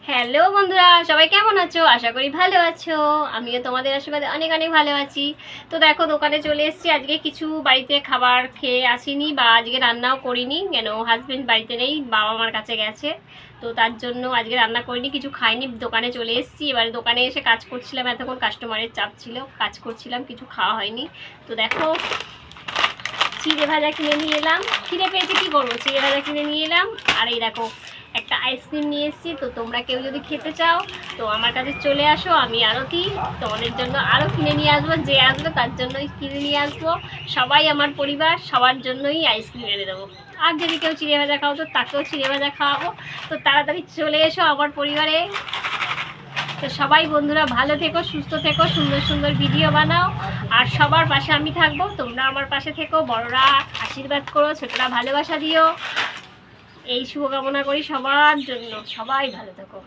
Hello বন্ধুরা, সবাই কেমন আছো? আশা করি ভালো আছো। আমিও তোমাদের আশীর্বাদে অনেক অনেক ভালো আছি। তো দেখো, দোকানে চলে এসেছি। আজকে কিছু বাড়িতে খাবার খেয়ে আসিনি, বা আজকে রান্নাও করিনি, কেন হাজবেন্ড বাড়িতে নেই, বাবা মার কাছে গেছে। তো তার জন্য আজকে রান্না করিনি, কিছু খাইনি, দোকানে চলে এসেছি। এবারে দোকানে এসে কাজ করছিলাম, এতক্ষণ কাস্টমারের চাপ ছিল, কাজ করছিলাম, কিছু খাওয়া হয়নি। তো দেখো, চিড়ে ভাজা কিনে নিয়ে এলাম। খিদে পেয়েছে, কী করবো, চিড়ে ভাজা কিনে নিয়ে এলাম। আর এই দেখো, একটা আইসক্রিম নিয়ে এসেছি। তো তোমরা কেউ যদি খেতে চাও তো আমার কাছে চলে আসো, আমি আরতি তোমাদের জন্য আরও কিনে নিয়ে আসবো। যে আসবে তার জন্যই কিনে নিয়ে আসবো। সবাই আমার পরিবার, সবার জন্যই আইসক্রিম এনে দেবো। আর যদি কেউ চিড়ে ভাজা খাও তো তাকেও চিড়ে ভাজা খাওয়াবো। তো তাড়াতাড়ি চলে এসো আমার পরিবারে। তো সবাই বন্ধুরা ভালো থেকো, সুস্থ থেকো, সুন্দর সুন্দর ভিডিও বানাও। আর সবার পাশে আমি থাকবো, তোমরা আমার পাশে থেকো। বড়রা আশীর্বাদ করো, ছোটরা ভালোবাসা দিও। এই শুভকামনা করি সবার জন্য। সবাই ভালো থেকো।